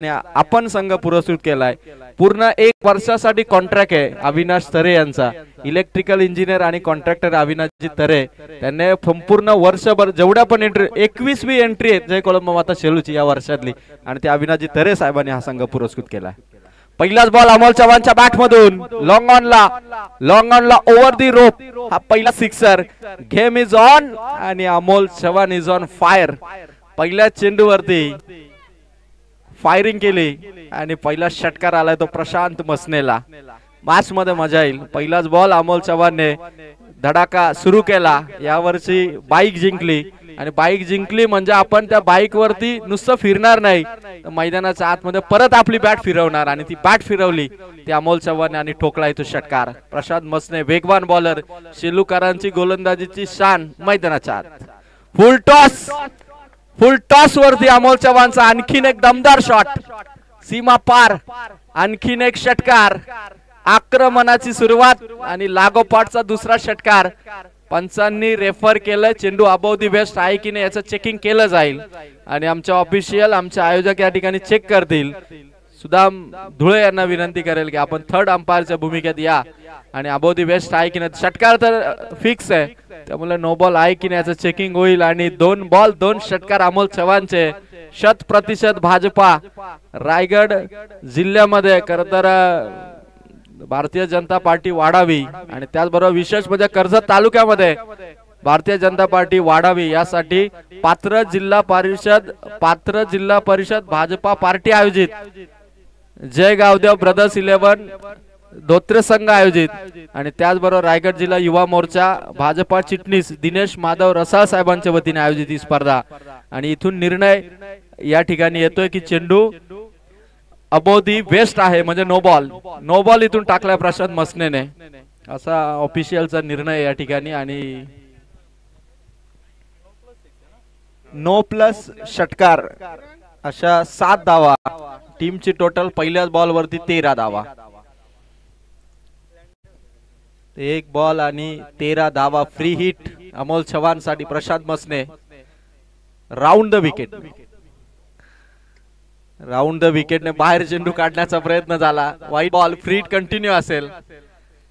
आपण संघ पुरस्कृत केलाय। पूर्ण 1 वर्षासाठी कॉन्ट्रॅक्ट आहे अविनाश तरे यांचा, इलेक्ट्रिकल इंजिनियर आणि कॉन्ट्रॅक्टर अविनाशजी तरे। त्यांनी संपूर्ण वर्षभर जेवढ्या पण एंट्री 21वी एंट्री आहे जय कोलंबो माता शेलूची या वर्षातली, आणि ते अविनाशजी तरे साहेबांनी हा संघ पुरस्कृत केलाय। पहिलाच बॉल अमोल चव्हाणच्या बॅट मधून लॉंग ऑन ला ओव्हर दी रोप, हा पहिला सिक्सर। गेम इज ऑन आणि Amol Chavan is on fire. पहिल्या चेंडूवरती फायरिंग केली आणि पहिला षटकार आलाय तो प्रशांत मसनेला। मॅच मध्ये मजा येईल। पहिलाच बॉल अमोल चव्हाणने धडाका सुरू केला। यावर्षी बाईक जिंकली आणि बाईक जिंकली म्हणजे आपण त्या बाईक वरती नुसतं फिरणार नाही, मैदानाच्या आतमध्ये परत आपली बॅट फिरवणार, आणि ती बॅट फिरवली ती अमोल चव्हाण आणि ठोकला तो षटकार। प्रशांत मसने वेगवान बॉलर, शेलूकरांची गोलंदाजीची शान मैदानाच्या आत। फुल टॉस वरती अमोल चव्हाणचा आणखीन एक दमदार शॉट, सीमा पार, आणखीन एक षटकार, आक्रमणाची सुरुवात आणि लागोपाठचा दुसरा षटकार। पंचांनी रेफर केलं चेंडू अबोव दी वेस्ट आहे की नाही याचं चेकिंग केलं जाईल, आणि आमचे ऑफिशियल आमचे आयोजक या ठिकाणी चेक करतील। सुदाम धुळे यांना विनंती करेल की आपण थर्ड अंपायरच्या भूमिकेत या आणि अबोव दी वेस्ट आहे की नाही, षटकार तर फिक्स आहे त्यामुळे नो बॉल आहे की नाही याचं चेकिंग होईल। आणि 2 बॉल 2 षटकार अमोल चव्हाणचे। 100% भाजपा रायगड जिल्ह्यामध्ये खरं तर भारतीय जनता पार्टी वाढावी, आणि त्याचबरोबर विशेष म्हणजे कर्जत तालुक्यामध्ये भारतीय जनता पार्टी वाढावी यासाठी पात्र जिल्हा परिषद भाजपा पार्टी आयोजित जय गावदेव ब्रदर्स 11 धोत्रे संघ आयोजित, आणि त्याचबरोबर रायगड जिल्हा युवा मोर्चा भाजपा चिटणीस दिनेश माधव रसाळ साहेबांच्या वतीने आयोजित ही स्पर्धा। आणि इथून निर्णय या ठिकाणी येतोय की चेंडू अबोव दी वेस्ट आहे म्हणजे नो बॉल इथून टाकलाय प्रशांत मसनेने, असा ऑफिशियलचा निर्णय या ठिकाणी। आणि नो प्लस षटकार अशा 7 धावा, टीमची टोटल पहिल्याच बॉल वरती 13 धावा। 1 बॉल आणि 13 धावा, फ्री हिट अमोल चव्हाण साठी। प्रशांत मसने राऊंड द विकेटने बाहेर चेंडू काढण्याचा प्रयत्न झाला, वाईट बॉल, फ्री हिट कंटिन्यू असेल,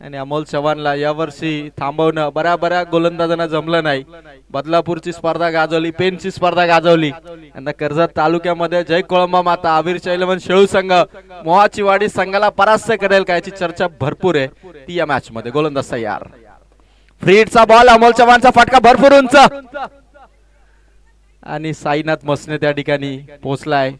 आणि अमोल चव्हाणला यावर्षी थांबवणं बऱ्या गोलंदाजांना जमलं नाही। बदलापूरची स्पर्धा गाजवली, पेनची स्पर्धा गाजवली, आणि कर्जत तालुक्यामध्ये जय कोळंबा माता आविरच्या 11 शेळू संघ मोहाची वाडी संघाला परास्त करेल का याची चर्चा भरपूर आहे ती या मॅच मध्ये। गोलंदाज तयार, फ्री हिटचा बॉल, अमोल चव्हाणचा फटका भरपूर उंच, आणि साईनाथ मसने त्या ठिकाणी पोहोचलाय।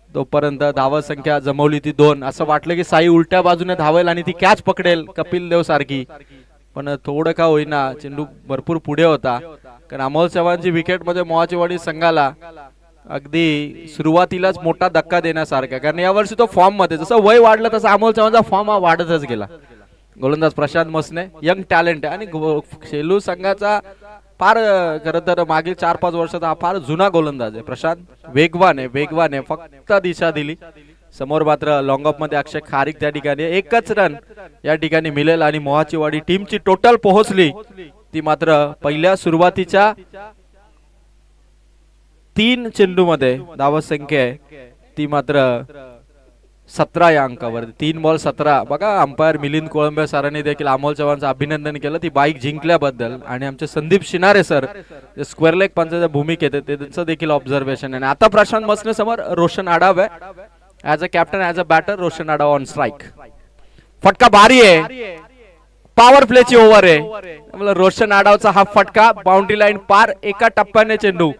तोपर्यंत धावा संख्या जमवली ती 2। असं वाटलं की साई उलट्या बाजूने धावेल आणि ती कॅच पकडेल कपिल देव सारखी, पण थोडं का होईना चेंडू भरपूर पुढे होता, कारण अमोल चव्हाणची विकेट मध्ये मोहाचीवाडी संघाला अगदी सुरुवातीलाच मोठा धक्का देण्यासारखा, कारण यावर्षी तो फॉर्म मध्ये जसं वय वाढलं तसं अमोल चव्हाणचा फॉर्म हा वाढतच गेला। गोलंदाज प्रशांत मसने यंग टॅलेंट आहे, आणि शेलू संघाचा फार खरं तर मागील 4-5 वर्षात हा फार जुना गोलंदाज आहे। प्रशांत वेगवान आहे, फक्त दिशा दिली समोर। मात्र लॉंग ऑफ मध्ये अक्षय खारीक त्या ठिकाणी 1च रन या ठिकाणी मिळेल, आणि मोहाचीवाडी टीमची टोटल पोहोचली ती मात्र पहिल्या सुरुवातीच्या 3 चेंडू मध्ये धावा संख्या आहे ती मात्र 17 या अंकावर। 3 बॉल 17। बघा अंपायर मिलिंद कोळंबे सरांनी देखील अमोल चव्हाणचं अभिनंदन केलं ती बाईक जिंकल्याबद्दल, आणि आमचे संदीप शिनारे सर स्क्वेअर लेग पंचाच्या भूमिकेत त्यांचं देखील ऑब्झर्वेशन आहे। आता प्रशांत मसने समोर रोशन आडाव आहे, as a captain as a batter Roshan Adav on strike. फटका भारी आहे, पॉवर प्लेची ओव्हर आहे, रोशन आडावचा हा फटका बाउंड्री लाईन पार, एका टप्प्याने चेंडू,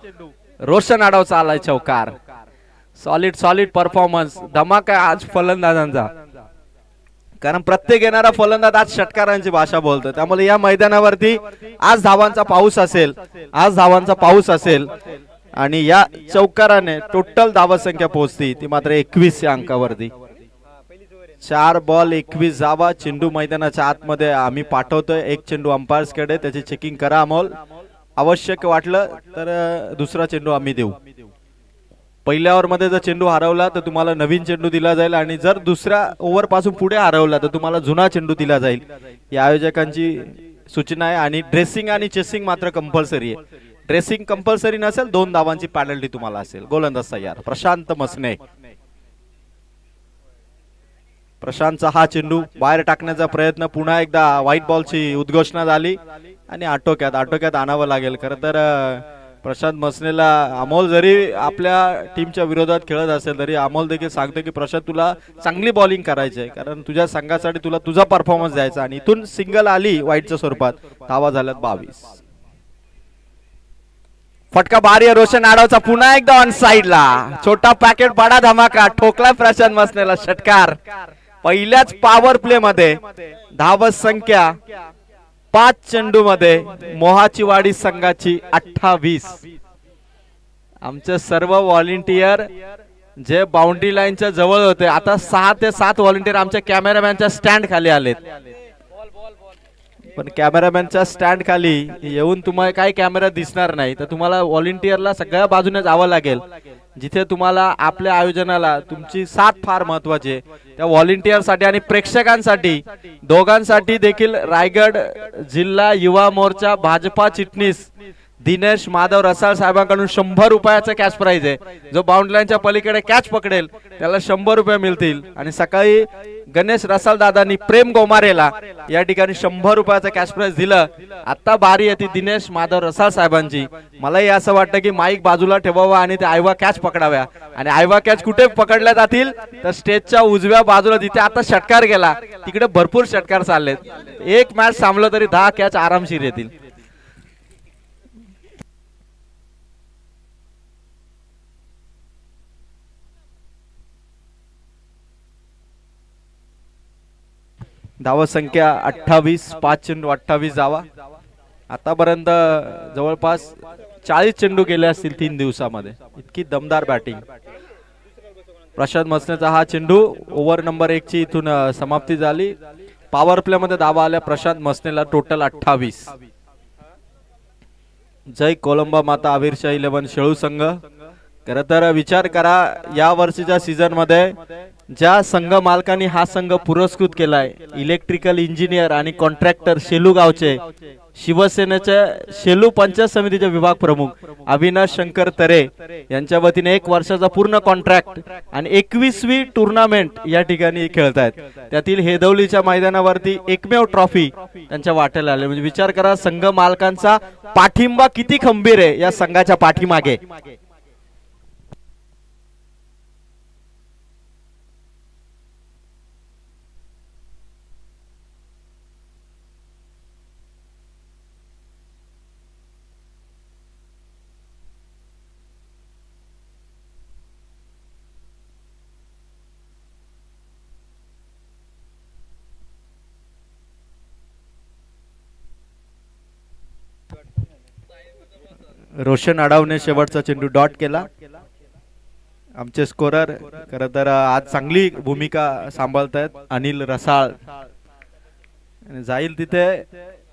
रोशन आडावचा आलाय चौकार। सॉलिड परफॉर्मन्स, धमाका आज फलंदाजांचा, कारण प्रत्येक येणारा फलंदाज आज षटकारांची भाषा बोलतो, त्यामुळे या मैदानावरती आज धावांचा पाऊस असेल, आणि या चौकाराने टोटल धावा संख्या पोहोचती ती मात्र 21 या अंकावरती। 4 बॉल 21 धावा, चेंडू मैदानाच्या आतमध्ये आम्ही पाठवतोय, 1 चेंडू अंपायर्स कडे, त्याची चेकिंग करा अमोल, आवश्यक वाटलं तर दुसरा चेंडू आम्ही देऊ। पहिल्या ओव्हर मध्ये जर चेंडू हरवला तर तुम्हाला नवीन चेंडू दिला जाईल, आणि जर दुसऱ्या ओव्हर पासून पुढे हरवला तर तुम्हाला जुना चेंडू दिला जाईल। या आयोजकांची सूचना आहे, आणि ड्रेसिंग आणि चेसिंग मात्र कंपल्सरी आहे। ड्रेसिंग कंपल्सरी नसेल, 2 धावांची पेनल्टी तुम्हाला असेल. गोलंदाज तयार प्रशांत मसने. प्रशांतचा हा चेंडू बाहेर टाकण्याचा प्रयत्न, पुन्हा एकदा व्हाईट बॉलची उद्घोषणा झाली आणि आटोक्यात आणावं लागेल. खरं तर प्रशांत मसनेला अमोल जरी आपल्या टीमच्या विरोधात खेळत असेल तरी अमोल देखील सांगतो की प्रशांत तुला चांगली बॉलिंग करायची आहे, कारण तुझ्या संघासाठी तुला तुझा परफॉर्मन्स द्यायचा. आणि इथून सिंगल आली व्हाईटच्या स्वरूपात. धावा झाल्यात 22. फटका भारी आहे रोशन आडवचा, पुन्हा एकदा ऑन साइडला. छोटा पॅकेट बडा धमाका, ठोकला प्रशांत मसनेला षटकार. पहिल्याच पॉवर प्ले मध्ये धावत संख्या 5 चेंडू मध्ये मोहाची वाडी संघाची 28. आमचे सर्व व्हॉलेंटियर जे बाउंड्री लाईनच्या जवळ होते, आता 6 ते 7 व्हॉलेंटियर आमच्या कॅमेरामॅनच्या स्टँड खाली आलेत. पण कॅमेरामॅनच्या स्टँड खाली येऊन तुम्हाला काही कॅमेरा दिसणार नाही, तर तुम्हाला व्हॉलेंटियरला सगळ्या बाजूने जावं लागेल. जिथे तुम्हाला आपल्या आयोजनाला तुमची साथ फार महत्वाची आहे. त्या व्हॉलेंटियरसाठी आणि प्रेक्षकांसाठी दोघांसाठी देखील रायगड जिल्हा युवा मोर्चा भाजपा चिटणीस दिनेश माधव रसाळ साहेबांकडून 100 रुपयाचं कॅश प्राइज आहे. जो बाउंड्री लाईनच्या पलीकडे कॅच पकडेल त्याला 100 रुपये मिळतील. आणि सकाळी गणेश रसाळ दादांनी प्रेम गोमारेला या ठिकाणी 100 रुपयाचं कॅश प्राइज दिलं. आता बारी येते दिनेश माधव रसाळ साहेबांची. मलाही असं वाटतं की माईक बाजूला ठेवावा आणि ते आयवा कॅच पकडाव्या. आणि आयवा कॅच कुठे पकडल्या जातील तर स्टेजच्या उजव्या बाजूला, जिथे आता षटकार गेला तिकडे भरपूर षटकार चाललेत. एक मॅच थांबलं तरी 10 कॅच आरामशीर येतील. धावा संख्या 28, 5 चेंडू 28 धावा. आतापर्यंत जवळपास 40 चेंडू गेले असतील 3 दिवसामध्ये. इतकी दमदार बॅटिंग. प्रशांत मसनेचा हा चेंडू ओव्हर नंबर 1 ची इथून समाप्ती झाली. पॉवर प्ले मध्ये धावा आल्या प्रशांत मसनेला टोटल 28. जय कोलंबा माता आविरशाही 11 शेळू संघ. खरं तर विचार करा, या वर्षीच्या सीझन मध्ये ज्या संघ मालकांनी हा संघ पुरस्कृत केलाय, इलेक्ट्रिकल इंजिनियर आणि कॉन्ट्रॅक्टर शेलू गावचे शिवसेनेचे शेलू पंचायत समितीचे विभाग प्रमुख अविनाश शंकर तरे यांच्या वतीने 1 वर्षाचा पूर्ण कॉन्ट्रॅक्ट आणि 21वी टुर्नामेंट या ठिकाणी खेळतायत. त्यातील हेदवलीच्या मैदानावरती एकमेव ट्रॉफी त्यांच्या वाट्याला आले. म्हणजे विचार करा, संघ मालकांचा पाठिंबा किती खंबीर आहे या संघाच्या पाठीमागे. रोशन आडावने शेवटचा चेंडू डॉट केला. आमचे स्कोरर खरं तर आज चांगली भूमिका सांभाळतायत अनिल रसाळ. जाईल तिथे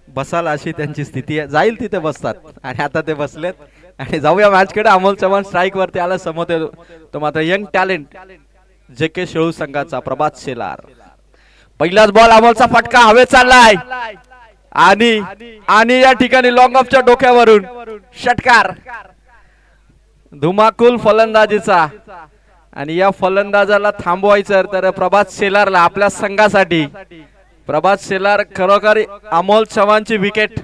बसाल अशी त्यांची स्थिती आहे, जाईल तिथे बसतात आणि आता ते बसलेत. आणि जाऊया मॅच कडे. अमोल चव्हाण स्ट्राईक वरती आला समोर, तो मात्र यंग टॅलेंट जेके शेळू संघाचा प्रभात शेलार. पहिलाच बॉल अमोलचा फटका हवे चाललाय आणि या ठिकाणी लॉंग ऑफच्या डोक्यावरून षटकार. धुमाकूल फलंदाजीचा. आणि या फलंदाजाला थांबवायचं तर प्रभात शेलारला, आपल्या संघासाठी प्रभात शेलार खरोखर अमोल चव्हाणची विकेट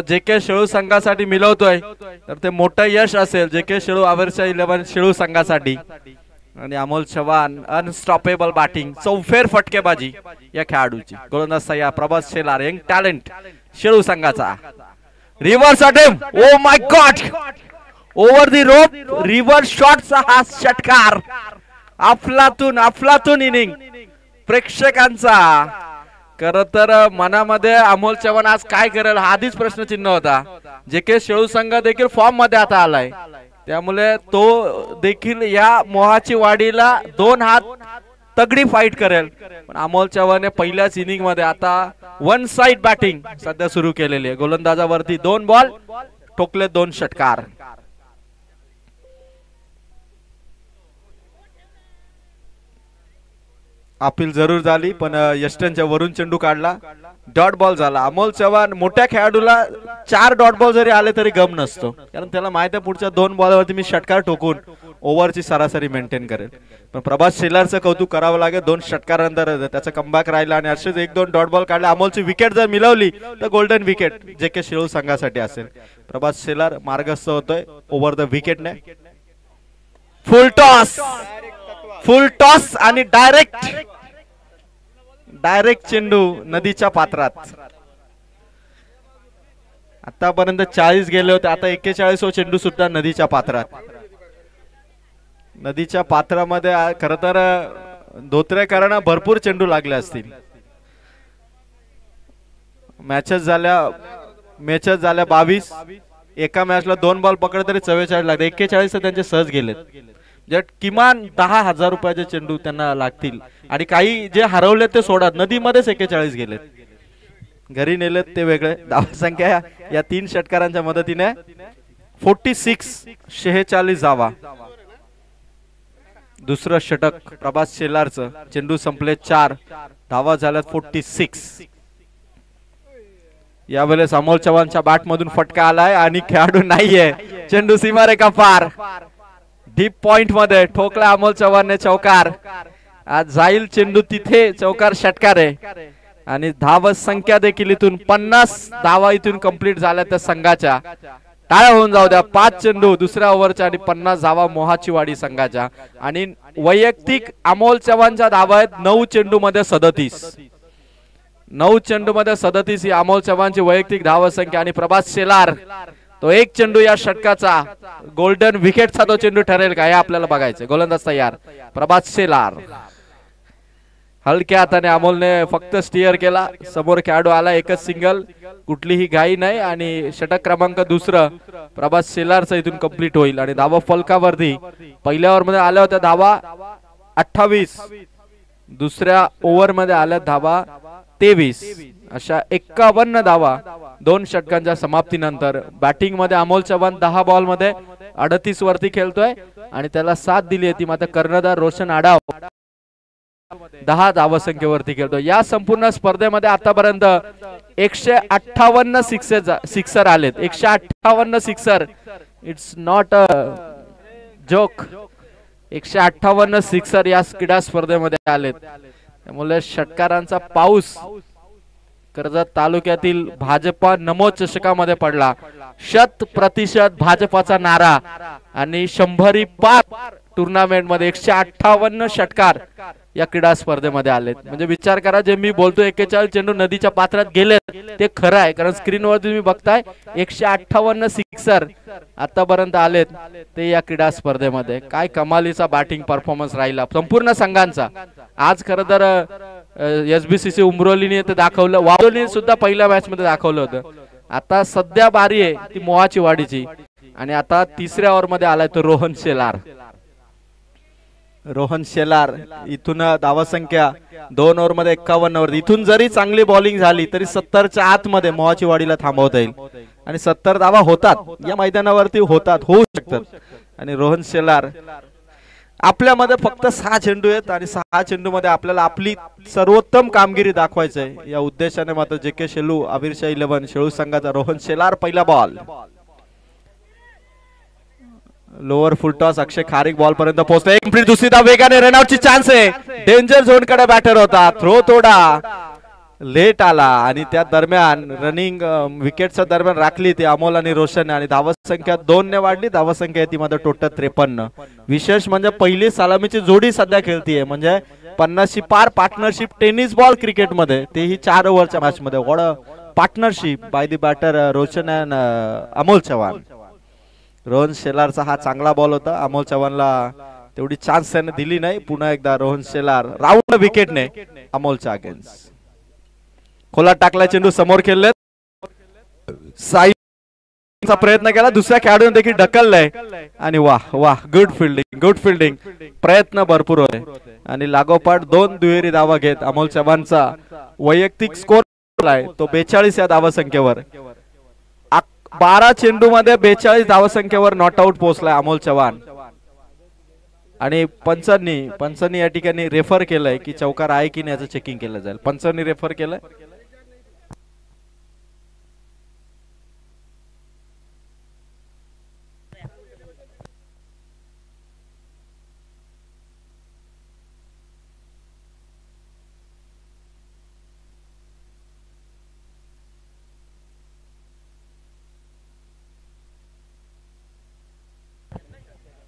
जेके शेळू संघासाठी मिळवतोय तर ते मोठं यश असेल जेके शेळू आविरशाही 11 शेळू संघासाठी. आणि अमोल चव्हाण अनस्टॉपेबल बॅटिंग, चौफेर फटकेबाजी या खेळाडूची. गोलंदाज तयार प्रभात शेलार यंग टॅलेंट शेळू संघाचा. Reverse attempt, oh my god, over the rope reverse शॉटचा हा षटकार. अफलातून इनिंग प्रेक्षकांचा. खरं तर मनामध्ये अमोल चव्हाण आज काय करेल हा आधीच प्रश्नचिन्ह होता. जेके शेळू संघ देखील फॉर्म मध्ये आता आलाय, त्यामुळे तो देखील या मोहाची वाडीला 2 हात तगडी फाईट करेल. पण अमोल चव्हाणने पहिल्याच इनिंग मध्ये आता 1 साइड बॅटिंग सध्या सुरू केलेली आहे. गोलंदाजावरती 2 बॉल, ठोकले 2 षटकार. अपील जरूर झाली पण यष्टनच्या वरून चेंडू काढला, डॉट बॉल झाला. अमोल चव्हाण मोठ्या खेळाडूला 4 डॉट बॉल जरी आले तरी गम नसतो, कारण त्याला माहिती आहे पुढच्या 2 बॉलवरती मी षटकार ठोकून ओव्हरची सरासरी मेंटेन करेल. पण प्रभास शेलारचं कौतुक करावं लागेल, 2 षटकारानंतर त्याचा कमबॅक राहिला आणि असेच 1-2 डॉट बॉल काढले. अमोलची विकेट जर मिळवली तर गोल्डन विकेट JK शेळू संघासाठी असेल. प्रभास शेलार मार्गस्थ होतोय ओव्हर द विकेटने. फुल टॉस आणि डायरेक्ट चेंडू नदीच्या पात्रात. आतापर्यंत 40 गेले होते, आता 41 चेंडू सुद्धा नदीच्या पात्रात. नदीच्या पात्रामध्ये खरं तर धोत्रेकरांना भरपूर चेंडू लागले असतील. मॅचेस झाल्या 22. एका मॅचला 2 बॉल पकडले तरी 44 लागले. 41 तर त्यांचे सहज गेलेत. किमान 10,000 रुपयाचे चेंडू त्यांना लागतील. आणि काही जे हरवले ते सोडा, नदीमध्येच 41 गेलेत. घरी नेलेत ते वेगळे. धावसंख्या या 3 षटकारांच्या मदतीने 46 धावा. दुसरं षटक प्रभास शेलारचं. चेंडू संपले 4, धावा झाल्यात 46. यावेळेस अमोल चव्हाणच्या बॅट मधून फटका आलाय आणि खेळाडू नाहीये. चेंडू सीमारेखा पार. डीप पॉइंट मध्ये ठोकला अमोल चव्हाणने चौकार. आज जाईल चेंडू तिथे, चौकार षटकार आहे. आणि धाव संख्या देखील इथून 50 धावा इथून कंप्लीट झाल्या त्या संघाच्या. टाळ्या होऊन जाऊ द्या. 5 चेंडू दुसऱ्या ओव्हरच्या आणि 50 धावा मोहाची वाडी संघाच्या. आणि वैयक्तिक अमोल चव्हाणच्या धावा आहेत 9 चेंडू मध्ये 37. 9 चेंडू मध्ये 37 ही अमोल चव्हाणची वैयक्तिक धाव संख्या. आणि प्रभास शेलार तो 1 चेंडू या षटकाचा गोल्डन विकेटचा तो चेंडू ठरेल का हे आपल्याला बघायचं. गोलंदाज तयार प्रभास शेलार. हलक्या हाताने अमोलने फक्त स्टिअर केला. समोर खेळाडू आला, एकच सिंगल, कुठलीही घाई नाही. आणि षटक क्रमांक दुसरं प्रभास शेलारचं इथून कंप्लीट होईल. आणि धावा फलकावरती पहिल्या ओव्हर मध्ये आल्या होत्या धावा 28, दुसऱ्या ओव्हर मध्ये आल्या धावा 23. अशा 51 धावा 2 षटकांच्या समाप्तीनंतर. बॅटिंग मध्ये अमोल चव्हाण 10 बॉल मध्ये 38 वरती खेळतोय आणि त्याला साथ दिली होती मात्र कर्णधार रोशन आडाव 10 धावसंख्येवरती खेळतो. या संपूर्ण स्पर्धेमध्ये आतापर्यंत 158 सिक्सर आलेत. 158 sixer. It's not a joke. 158 sixer या क्रीडा स्पर्धेमध्ये आलेत. त्यामुळे षटकारांचा पाऊस कर्जत तालुक्यातील भाजपा नमो चषकामध्ये पडला. 100% भाजपाचा नारा आणि 100 पार टुर्नामेंट मध्ये 158 षटकार या क्रीडा स्पर्धेमध्ये आलेत. म्हणजे विचार करा, जे मी बोलतोय 41 चेंडू नदीच्या पात्रात गेले ते खरं आहे, कारण स्क्रीनवर तुम्ही बघताय 158 सिक्सर आतापर्यंत आलेत ते या क्रीडा स्पर्धेमध्ये. काय कमालीचा बॅटिंग परफॉर्मन्स राहिला संपूर्ण संघांचा. आज खरं तर SBCC उमरोलीने ते दाखवलं, वावलीने सुद्धा पहिल्या मॅच मध्ये दाखवलं होतं. आता सध्या बारी आहे ती मोहाची वाडीची. आणि आता तिसऱ्या ओव्हर मध्ये आलाय तो रोहन शेलार. रोहन शेलार इथून धावसंख्या 2 ओव्हर मध्ये 51 वर. इथून जरी चांगली बॉलिंग झाली तरी 70च्या आत मध्ये मोहाची वाडीला थांबवता येईल. आणि 70 धावा होतात या मैदानावरती, होऊ शकतात. आणि रोहन शेलार आपल्यामध्ये फक्त 6 चेंडू आहेत आणि 6 चेंडू मध्ये आपल्याला आपली सर्वोत्तम कामगिरी दाखवायची आहे. या उद्देशाने मात्र JK शेलू आबिरशाह 11 शेळू संघाचा रोहन शेलार पहिला बॉल. लोअर फुल टॉस अक्षय खारीक बॉल पर्यंत पोहोचला. एक मिनिट दुसरी धाव वेगाने रनआउटची चान्स आहे. डेंजर झोन कडे बॅटर होता. थ्रो थोडा लेट आला आणि त्या दरम्यान रनिंग विकेटच्या दरम्यान राखली ती अमोल आणि रोशन. आणि धावसंख्या 2 ने वाढली. धावसंख्या ती मध्ये टोटल 53. विशेष म्हणजे पहिली सलामीची जोडी सध्या खेळतीये, म्हणजे 50 पार पार्टनरशिप टेनिस बॉल क्रिकेट मध्ये, तेही 4 ओव्हरच्या मॅच मध्ये. What partnership by the batter Roshan and Amol Chavan. Rohan शेलारचा हा चांगला बॉल होता. अमोल चव्हाणला तेवढी चान्स त्याने दिली नाही. पुन्हा एकदा रोहन शेलार राऊंड विकेटने अमोलच्या अगेन्स्ट. खोला टाकला चेंडू समोर खेळले. साईचा प्रयत्न केला, दुसऱ्या खेळाडूने देखील ढकललाय. आणि वाह वाह, गुड फिल्डिंग. प्रयत्न भरपूर होते. आणि लागोपाठ 2 दुहेरी धावा घेत अमोल चव्हाणचा वैयक्तिक स्कोर आहे तो 42 या धावसंख्येवर. 12 चेंडू मध्ये 42 धावसंख्येवर नॉट आउट पोहोचलाय अमोल चव्हाण. आणि पंचांनी या ठिकाणी रेफर केलंय की चौकार आहे की नाही याचं चेकिंग केलं जाईल. पंचांनी रेफर केलंय.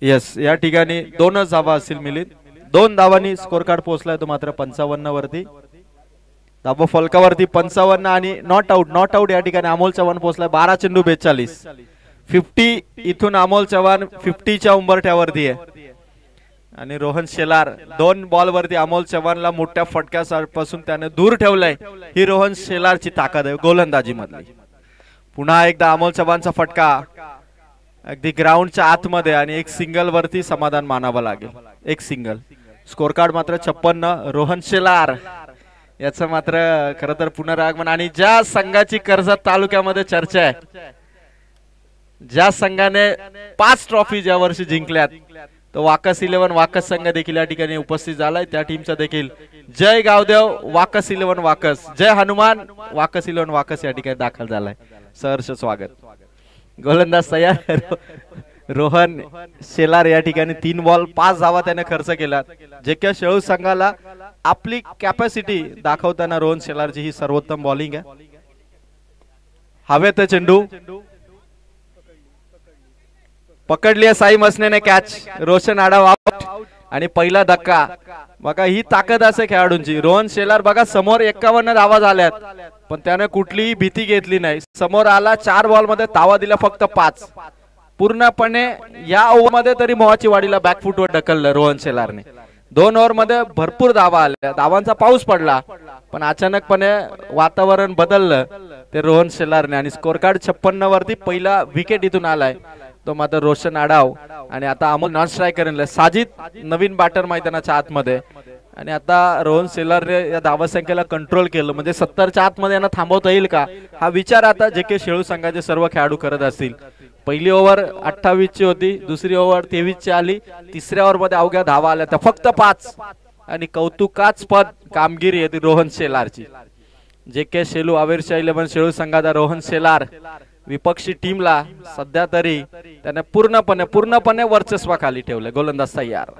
येस, या ठिकाणी 2च धावा असतील मिलिंद. 2 धावांनी स्कोर कार्ड पोहोचलाय तो मात्र 55 वरती. धावा फलकावरती 55 आणि नॉट आउट या ठिकाणी अमोल चव्हाण पोहोचलाय. 12 चेंडू 42. 50 इथून अमोल चव्हाण 50च्या उंबरठ्यावरती आहे. आणि रोहन शेलार 2 बॉल वरती अमोल चव्हाणला मोठ्या फटक्यापासून त्याने दूर ठेवलंय. ही रोहन शेलारची ताकद आहे गोलंदाजी मधली. पुन्हा एकदा अमोल चव्हाणचा फटका अगदी ग्राउंडच्या आतमध्ये आणि एक सिंगल वरती समाधान मानावं लागेल. एक सिंगल. स्कोर कार्ड मात्र 56. रोहन शेलार याचं मात्र खरं तर पुनरागमन. आणि ज्या संघाची कर्जत तालुक्यामध्ये चर्चा आहे, ज्या संघाने 5 ट्रॉफी ज्या वर्षी जिंकल्यात, तो वाकस 11 वाकस संघ देखील या ठिकाणी उपस्थित झालाय. त्या टीमचा देखील जय गावदेव वाकस 11 वाकस, जय हनुमान वाकस 11 वाकस या ठिकाणी दाखल झालाय. सहर्ष स्वागत. गोलंदाज तयार. रोहन शेलार या ठिकाणी 3 बॉल 5 धावा त्याने खर्च केला. जे के शेळू संघाला आपली कॅपॅसिटी दाखवताना रोहन शेलारची ही सर्वोत्तम बॉलिंग आहे. हवेत चेंडू पकडली आहे साई मसनेने कॅच. रोशन आडाव आउट आणि पहिला धक्का. बघा ही ताकद असे खेळाडूंची. रोहन शेलार बघा समोर 51 धावा झाल्यात पण त्याने कुठलीही भीती घेतली नाही. समोर आला 4 बॉल मध्ये धावा दिल्या फक्त 5. पूर्णपणे या ओव्हर मध्ये तरी मोहाची वाडीला बॅकफुटवर ढकललं रोहन शेलारने. 2 ओव्हर मध्ये भरपूर धावा आल्या, धावांचा पाऊस पडला पण अचानकपणे वातावरण बदललं ते रोहन शेलारने. आणि स्कोर कार्ड 56 वरती पहिला विकेट इथून आलाय तो मात्र रोशन आडाव. आणि आता अमोल नॉन स्ट्रायकर साजिद नवीन बॅटर मैदानाच्या आतमध्ये. आणि आता रोहन शेलारने या धावा संख्येला कंट्रोल केलं म्हणजे 70च्या आतमध्ये यांना थांबवता येईल का हा विचार आता जे के शेळू संघाचे सर्व खेळाडू करत असतील. पहिली ओव्हर 28 ची होती, दुसरी ओव्हर 23 ची आली, तिसऱ्या ओव्हर मध्ये अवघ्या धावा आल्या त्या फक्त 5. आणि कौतुकास्पद कामगिरी आहे ती रोहन शेलारची. जे के शेलू आवेरशा 11 शेळू संघाचा रोहन शेलार विपक्षी टीमला सध्या तरी त्याने पूर्णपणे वर्चस्वाखाली ठेवले. गोलंदाज तयार.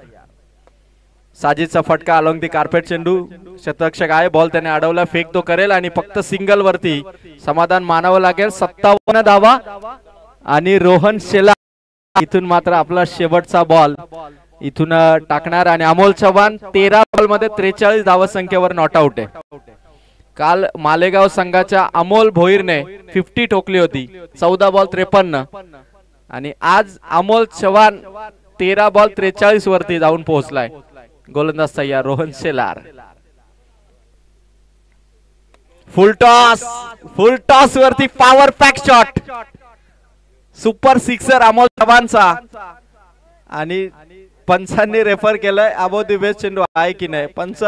साजिदचा फटका अलॉंग दी कार्पेट चेंडू. शतरक्षक आहे, बॉल त्याने अडवला, फेक तो करेल आणि फक्त सिंगल वरती समाधान मानावं लागेल. 57 धावा आणि रोहन शेलार इथून मात्र आपला शेवटचा बॉल इथून टाकणार. आणि अमोल चव्हाण 13 बॉल मध्ये 43 धावा संख्येवर नॉट आउट आहे. काल मालेगाव संघाच्या अमोल भोईरने 50 ठोकली होती, 14 बॉल 53. आणि आज अमोल चव्हाण 13 बॉल 43 वरती जाऊन पोहोचलाय. गोलंदाज तयार रोहन शेलार. फुल टॉस वरती power pack shot. Super sixer अमोल चव्हाणचा. आणि पंचांनी रेफर केलंय अबो द बेस्ट चेंडू आहे की नाही. पंच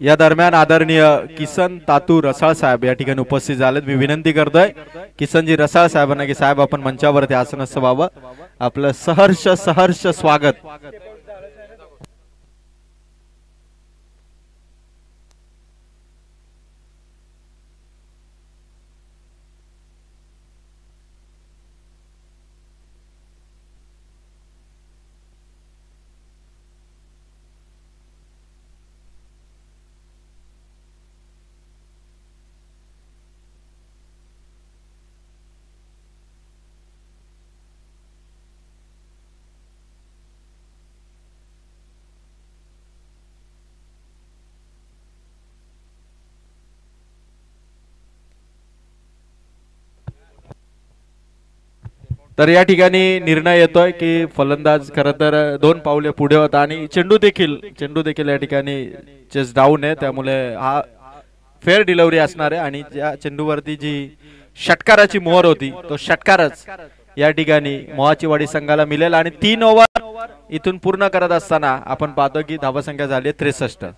या दरम्यान आदरणीय किसन तातू रसाळ साहेब या ठिकाणी उपस्थित झालेत. मी विनंती करतोय किसनजी रसाळ साहेबांना की साहेब आपण मंचावरती आसनस्थ व्हावं. आपलं सहर्ष स्वागत. तर या ठिकाणी निर्णय येतोय की फलंदाज खरं तर 2 पावले पुढे होता आणि चेंडू देखील या ठिकाणी चेस डाऊन आहे. त्यामुळे हा फेअर डिलिव्हरी असणार आहे. आणि ज्या चेंडूवरती जी षटकाराची मोहर होती तो षटकारच या ठिकाणी मोहाचीवाडी संघाला मिळेल आणि 3 ओव्हर इथून पूर्ण करत असताना आपण पाहतो की धावसंख्या झाली 63.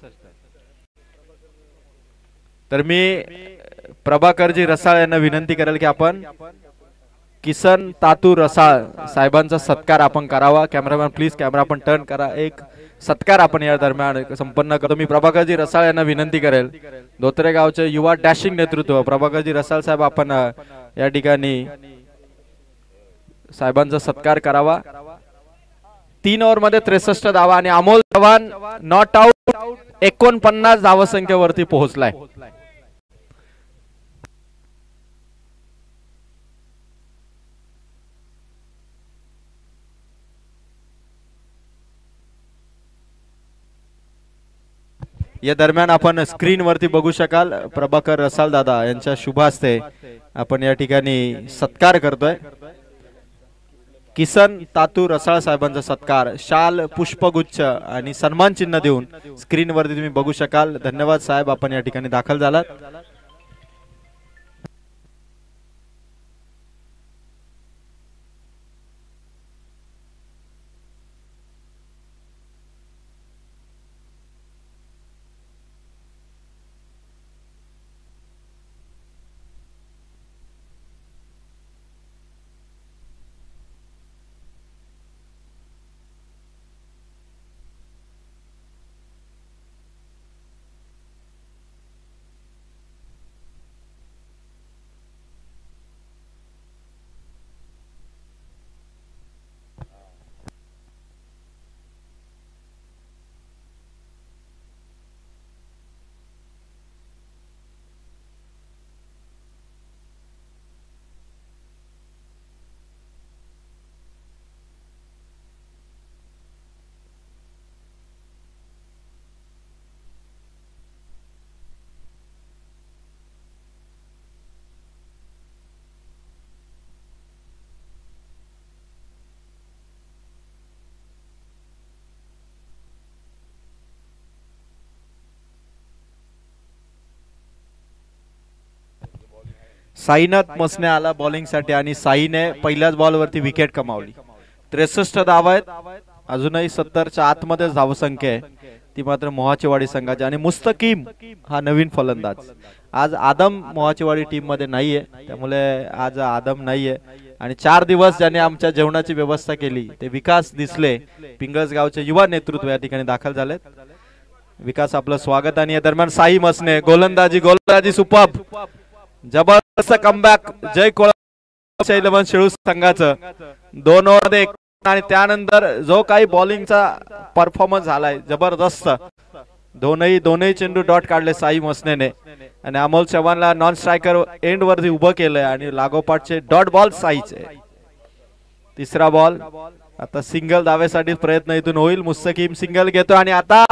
तर मी प्रभाकरजी रसाळ यांना विनंती करेल की आपण किसन तातू रसाळ साहेबांचा सत्कार आपण करावा. कॅमेरामॅन प्लीज कॅमेरा आपण टर्न करा. एक सत्कार आपण या दरम्यान संपन्न करतो. मी प्रभाकरजी रसाळ यांना विनंती करेल, धोत्रे गावचे युवा डॅशिंग नेतृत्व प्रभाकरजी रसाळ साहेब, आपण या ठिकाणी साहेबांचा सत्कार करावा. 3 ओव्हर मध्ये 63 धावा आणि अमोल चव्हाण नॉट आउट 49 धावसंख्येवरती पोहोचलाय. या दरम्यान आपण स्क्रीन वरती बघू शकाल प्रभाकर रसाळ दादा यांच्या शुभ हस्ते आपण या ठिकाणी सत्कार करतोय. किसन तातू रसाळ साहेबांचा सत्कार शाल, पुष्पगुच्छ आणि सन्मान चिन्ह देऊन स्क्रीन वरती तुम्ही बघू शकाल. धन्यवाद साहेब, आपण या ठिकाणी दाखल झालात. साईनाथ मसने आला बॉलिंग साठी आणि साईने पहिल्याच बॉल वरती विकेट कमावली. 63 धावा आहेत. अजूनही 70च्या आतमध्ये धावसंख्या आहे, ती मात्र मोहाचीवाडी संघाची. आणि मुस्तकीम हा नवीन फलंदाज. आज आदम मोहाचीवाडी टीम मध्ये नाहीये, त्यामुळे आज आदम नाहीये. आणि 4 दिवस ज्याने आमच्या जेवणाची व्यवस्था केली ते विकास दिसले, पिंगळस गावचे युवा नेतृत्व या ठिकाणी दाखल झालेत. विकास आपलं स्वागत. आणि या दरम्यान साई मसने गोलंदाजी सुपर्ब, जबरदस्त कमबॅक जय कोळंबे 11 शेळू संघाचं 2 ओव्हर आणि त्यानंतर जो काही बॉलिंगचा परफॉर्मन्स झालाय जबरदस्त. दोनही चेंडू डॉट काढले साई मसनेने आणि अमोल चव्हाणला नॉन स्ट्रायकर एंड वरती उभं केलंय आणि लागोपाठचे डॉट बॉल साईचे. तिसरा बॉल आता सिंगल दाव्यासाठी प्रयत्न इथून होईल. मुस्तकीम सिंगल घेतो आणि आता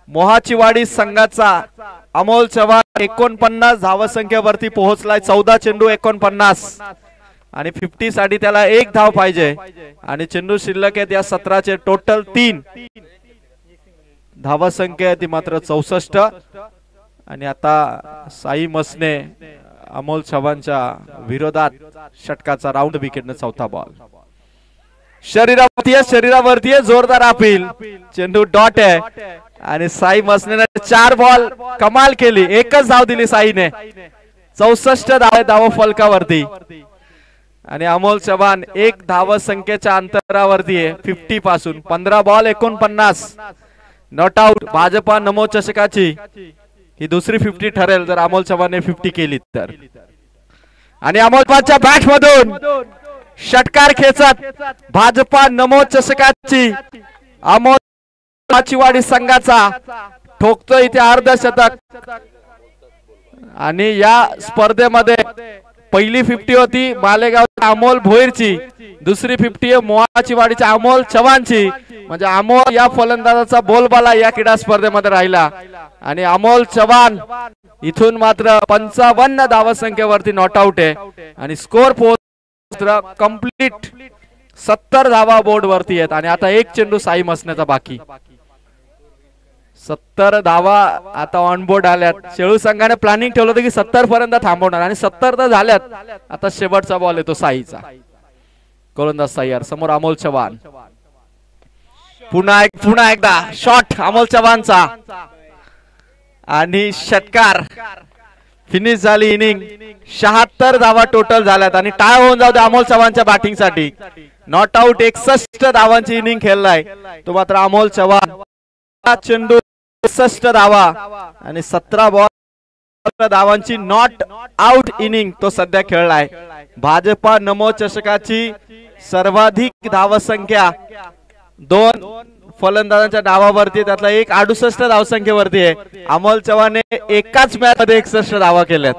मोहाचीवाडी संघाचा अमोल चव्हाण 49 धावसंख्येवरती पोहोचलाय. 14 चेंडू 49 आणि 50 साठी त्याला 1 धाव पाहिजे आणि चेंडू शिल्लक आहेत या 17चे. टोटल 3 धावसंख्या आहे ती मात्र 64. आणि आता साई मसने अमोल चव्हाणच्या विरोधात षटकाचा राऊंड विकेटने चौथा बॉल. शरीरावरती जोरदार अपील, चेंडू डॉट आहे आणि साई मसने 4 बॉल कमाल केली, 1च धाव दिली साईने. 64 धाव फलकावरती आणि अमोल चव्हाण 1 धाव संख्येच्या अंतरावरती आहे 50 पासून. 15 बॉल 49 नॉट आउट. भाजपा नमो चषकाची ही दुसरी 50 ठरेल जर अमोल चव्हाणने 50 केली तर. आणि अमोल चव्हाणच्या बॅट मधून षटकार खेचत भाजपा नमो चषकाची अमोल मोहाचीवाडी संघाचा ठोकतो इथे अर्धशतक. आणि या स्पर्धेमध्ये पहिली 50 होती मालेगावच्या अमोल भोईरची, दुसरी 50 आहे मोहाचीवाडीच्या अमोल चव्हाणची. म्हणजे अमोल या फलंदाजाचा बोलबाला या क्रीडा स्पर्धेमध्ये राहिला आणि अमोल चव्हाण इथून मात्र 55 धावसंख्येवरती नॉट आउट आहे आणि स्कोर कंप्लीट 70 धावा बोर्ड वरती आहेत. आणि आता 1 चेंडू साई मसण्याचा बाकी. 70 धावा आता ऑन बोर्ड आल्यात. शेळू संघाने प्लॅनिंग ठेवलं होतं की 70 पर्यंत थांबवणार आणि 70 तर झाल्यात. आता शेवटचा बॉल येतो साईचा. गोलंदाज तयार, समोर अमोल चव्हाण, पुन्हा एकदा शॉट अमोल चव्हाणचा आणि षटकार. फिनिश झाली इनिंग. 76 धावा टोटल झाल्यात आणि टाय होऊन जाऊ दे अमोल चव्हाणच्या बॅटिंग साठी. नॉट आउट 61 धावांची इनिंग खेळलाय तो मात्र अमोल चव्हाण. चेंडू 61 धावा आणि 17 बॉल धावांची नॉट आउट इनिंग तो सध्या खेळलाय. भाजपा नमो चषकाची सर्वाधिक धावसंख्या 2 फलंदाजांच्या डावावरती, त्यातला एक 68 धावसंख्येवरती आहे. अमोल चव्हाणने एकाच मॅच मध्ये 61 धावा केल्यात.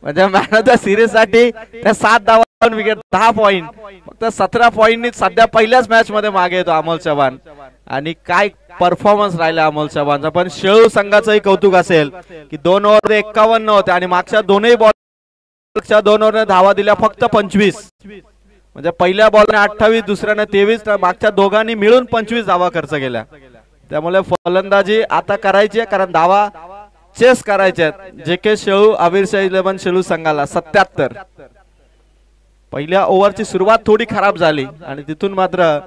म्हणजे मॅन ऑफ द सिरीज साठी त्या 7 धावा विकेट 10 पॉइंट, फक्त 17 पॉइंटनी सध्या पहिल्याच मॅच मध्ये मागे येतो अमोल चव्हाण. आणि काय परफॉर्मन्स राहिला अमोल चव्हाणचा. पण शेळू संघाचंही कौतुक असेल की 2 ओव्हर 51 होते आणि मागच्या दोन्ही बॉलच्या 2 ओव्हरने धावा दिल्या फक्त 25. म्हणजे पहिल्या बॉलने 28, दुसऱ्याने 23, मागच्या दोघांनी मिळून 25 धावा खर्च केल्या. त्यामुळे फलंदाजी आता करायची आहे, कारण धावा चेस करायचे आहेत. जे के शेळू आविर्षा 11 शेळू संघाला 77. पहिल्या ओव्हरची सुरुवात थोडी खराब झाली आणि तिथून मात्र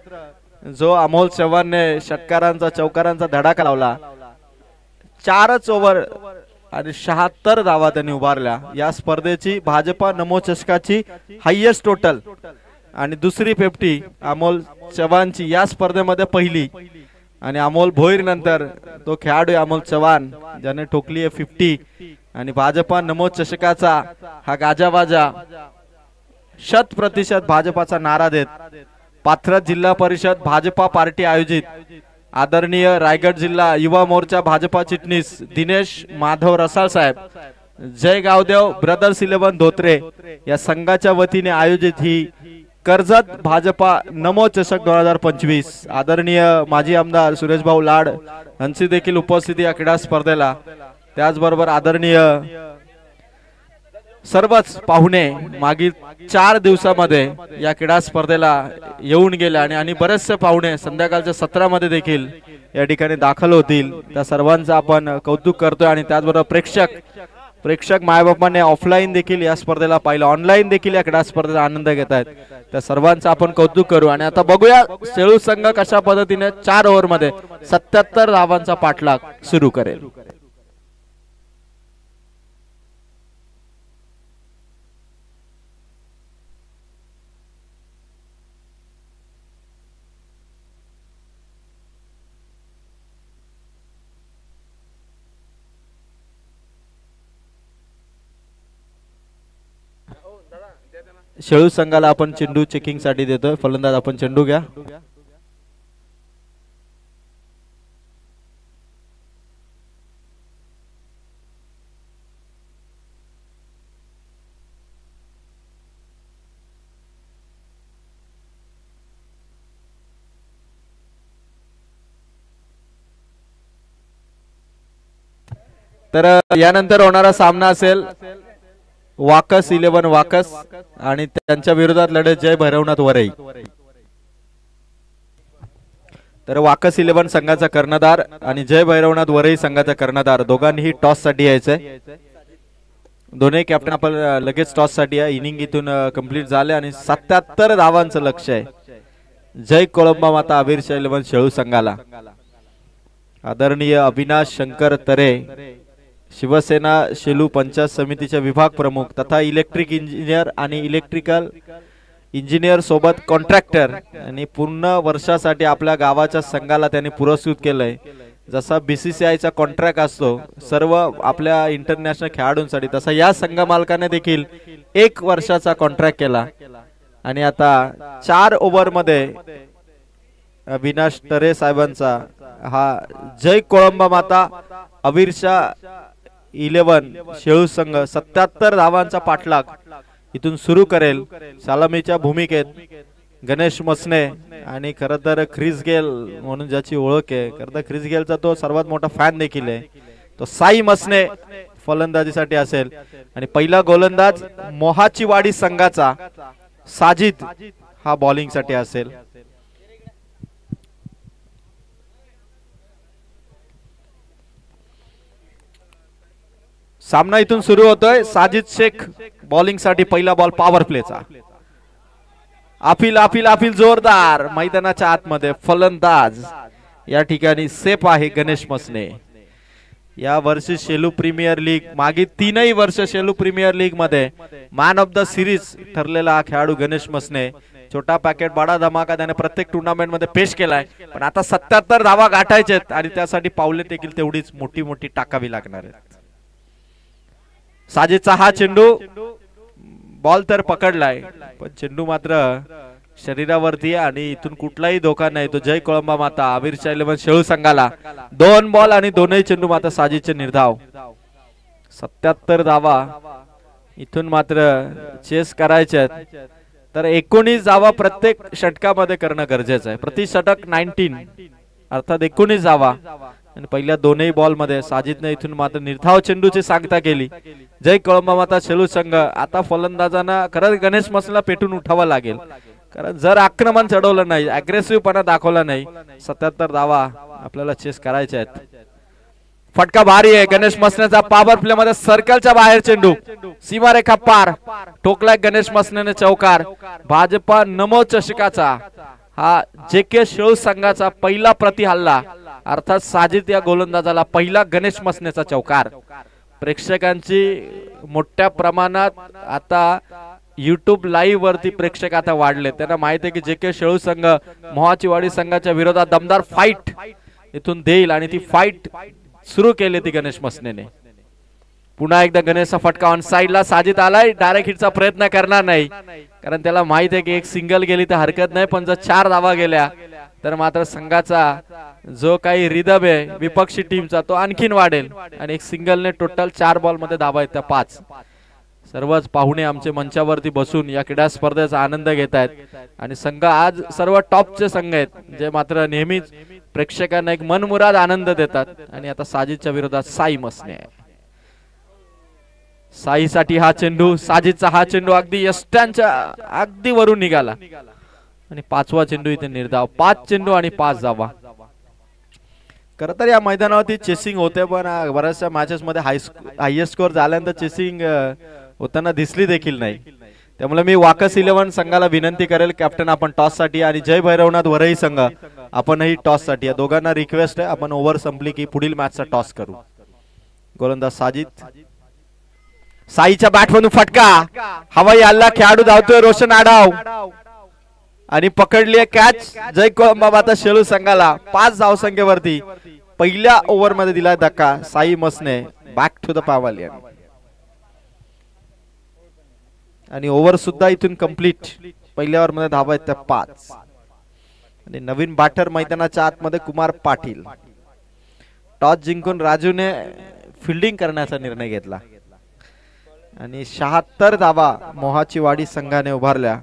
जो अमोल चव्हाणने षटकारांचा चौकारांचा धडाका लावला. 4च ओव्हर आणि 76 धावा त्यांनी उभारल्या. या स्पर्धेची भाजपा नमो चषकाची हायएस्ट टोटल आणि दुसरी 50 अमोल चव्हाणची या स्पर्धेमध्ये पहिली. आणि अमोल भोईर नंतर तो खेळाडू अमोल चव्हाण ज्याने ठोकली आहे 50. आणि भाजपा नमो चषकाचा हा गाजावाजा 100% भाजपाचा नारा देत पाथरत जिल्हा परिषद भाजपा पार्टी आयोजित आदरणीय रायगड जिल्हा युवा मोर्चा भाजपा चिटणीस दिनेश माधव रसाळ साहेब, जय गावदेव ब्रदर्स 11 धोत्रे या संघाच्या वतीने आयोजित ही कर्जत भाजपा नमो चषक 2025. आदरणीय माजी आमदार सुरेश भाऊ लाड यांची देखील उपस्थिती या क्रीडा स्पर्धेला. त्याचबरोबर आदरणीय सर्वच पाहुणे मागील 4 दिवसामध्ये या क्रीडा स्पर्धेला येऊन गेले आणि बरेचसे पाहुणे संध्याकाळच्या सत्रामध्ये देखील या ठिकाणी दाखल होतील. त्या सर्वांचं आपण कौतुक करतोय. आणि त्याचबरोबर प्रेक्षक मायबापांनी ऑफलाईन देखील या स्पर्धेला पाहिलं, ऑनलाईन देखील या क्रीडा स्पर्धेचा आनंद घेत आहेत. त्या सर्वांचं आपण कौतुक करू. आणि आता बघूया शेळू संघ कशा पद्धतीने 4 ओव्हर मध्ये 77 धावांचा पाठलाग सुरू करेल. शेळू संघाला आपण चेंडू चेकिंग साठी देतोय. फलंदाज आपण चेंडू घ्या. तर यानंतर होणारा सामना असेल वाकस 11 वाकस आणि त्यांच्या विरोधात लढत जय भैरवनाथ वरई. तर वाकस 11 संघाचा कर्णधार आणि जय भैरवनाथ वरई संघाचा कर्णधार दोघांनीही टॉस साठी यायचंय. दोन्ही कॅप्टन आपण लगेच टॉस साठी या. इनिंग इथून कंप्लीट झाले आणि 77 धावांचं लक्ष आहे जय कोळंबा माता आविर्षा 11 शेळू संघाला. आदरणीय अविनाश शंकर तरे शिवसेना शेलू पंचायत समितीचे विभाग प्रमुख तथा इलेक्ट्रिक इंजिनियर आणि इलेक्ट्रिकल इंजिनियर सोबत कॉन्ट्रॅक्टर आणि पूर्ण वर्षासाठी आपल्या गावाच्या संघाला त्यांनी पुरस्कृत केलंय. जसा BCCIचा कॉन्ट्रॅक्ट असतो सर्व आपल्या इंटरनॅशनल खेळाडूंसाठी, तसा या संघ मालकाने देखील 1 वर्षाचा कॉन्ट्रॅक्ट केला. आणि आता 4 ओव्हर मध्ये अविनाश तरे साहेबांचा हा जय कोळंबा माता आविर्षा 11 शेळू संघ 77 धावांचा पाठलाग इथून सुरू करेल. सलामीच्या भूमिकेत गणेश मसने आणि खरं तर ख्रिस गेल म्हणून ज्याची ओळख आहे, खरं तर ख्रिस गेलचा तो सर्वात मोठा फॅन देखील आहे, तो साई मसने फलंदाजीसाठी असेल. आणि पहिला गोलंदाज मोहाचीवाडी संघाचा साजिद हा बॉलिंग साठी असेल. सामना इथून सुरू होतोय. साजिद शेख बॉलिंग साठी पहिला बॉल पॉवर प्लेचा. आफिल आफिल आफिल जोरदार मैदानाच्या आतमध्ये फलंदाज या ठिकाणी सेफ आहे गणेश मसने. या वर्षी शेलू प्रीमियर लीग मागे 3 वर्ष शेलू प्रीमियर लीग मध्ये मॅन ऑफ द सिरीज ठरलेला हा खेळाडू गणेश मसने. छोटा पॅकेट बडा धमाका त्याने प्रत्येक टुर्नामेंट मध्ये पेश केलाय. पण आता 77 धावा गाठायचेत आणि त्यासाठी पावले देखील तेवढीच मोठी मोठी टाकावी लागणार आहेत. साजिदचा हा चेंडू बॉल तर पकडलाय पण चेंडू मात्र शरीरावरती आणि इथून कुठलाही धोका नाही. तो जय कोळंबा माता आमिरच्या 11 शेळू संघाला 2 बॉल आणि दोनही चेंडू मात्र साजिदचे निर्धाव. 77 धावा इथून मात्र चेस करायचे तर 19 धावा प्रत्येक षटकामध्ये करणं गरजेचं आहे. प्रति षटक 19 अर्थात 19 धावा आणि पहिल्या दोनही बॉल मध्ये साजिदने इथून मात्र निर्धाव चेंडूची सांगता केली. जय कोळंबा माता शेलू संघ आता फलंदाजांना खरंच गणेश मसनेला पेटून उठावं लागेल. कारण जर आक्रमण चढवलं नाही अग्रेसिव्हपणा दाखवला नाही 77 धावा आपल्याला चेस करायचे आहेत. फटका भारी आहे गणेश मसनेचा. पॉवर प्ले मध्ये सर्कलच्या बाहेर चेंडू सीमारेखा पार ठोकलाय गणेश मसनेने चौकार. भाजपा नमो चषकाचा हा जेके शेळू संघाचा पहिला प्रतिहल्ला अर्थात साजिद या गोलंदाजाला पहिला गणेश मसनेचा चौकार. प्रेक्षकांची मोठ्या प्रमाणात आता YouTube लाईव्ह वरती प्रेक्षक आता वाढले. त्यांना माहिती आहे की जेके शेळू संघ मोहाचीवाडी संघाच्या विरोधात दमदार फाईट इथून देईल आणि ती फाईट सुरू केली ती गणेश मसनेने. पुन्हा एकदा गणेशचा फटका ऑन साइडला. साजिद आलाय डायरेक्ट हिटचा प्रयत्न करणार नाही कारण त्याला माहित आहे की एक सिंगल गेली तर हरकत नाही पण जर 4 धावा गेल्या तर मात्र संघाचा जो काही रिदम आहे विपक्षी टीमचा तो आणखीन वाढेल आणि एक सिंगलने टोटल 4 बॉल मध्ये धावा आहेत त्या 5. सर्वच पाहुणे आमचे मंचावरती बसून या क्रीडा स्पर्धेचा आनंद घेत आहेत आणि संघ आज सर्व टॉपचे संघ आहेत जे मात्र नेहमीच प्रेक्षकांना एक मनमुराद आनंद देतात. आणि आता साजिदच्या विरोधात साई मसने आहे. साईसाठी हा चेंडू साजिदचा हा चेंडू अगदी यष्ट्यांच्या अगदी वरून निघाला आणि 5वा चेंडू इथे निर्धाव. 5 चेंडू आणि 5 धावा. खरं तर या मैदानावरती चेसिंग होते पण बऱ्याचशा मॅचेस मध्ये हायएस्ट स्कोर झाल्यानंतर चेसिंग होताना दिसली देखील नाही. त्यामुळे मी वाकस 11 संघाला विनंती करेल कॅप्टन आपण टॉस साठी आणि जय भैरवनाथ वरही संघ आपणही टॉस साठी. या दोघांना रिक्वेस्ट आहे आपण ओव्हर संपली की पुढील मॅचचा टॉस करू. गोलंदाज साजिद. साईच्या बॅट मधून फटका हवाई हल्ला खेळाडू धावतोय रोशन आडाव आणि पकडली कॅच. जय कोळंबा माता शेलू संघाला 5 धावसंख्येवरती पहिल्या ओव्हर मध्ये दिलाय धक्का. साई मसने बॅक टू द पॅव्हलियन आणि ओव्हर सुद्धा इथून कंप्लीट. पहिल्या ओव्हर मध्ये धावा आहेत त्या 5 आणि नवीन बॅटर मैदानाच्या आतमध्ये कुमार पाटील. टॉस जिंकून राजूने फिल्डिंग करण्याचा निर्णय घेतला आणि 76 धावा मोहाचीवाडी संघाने उभारल्या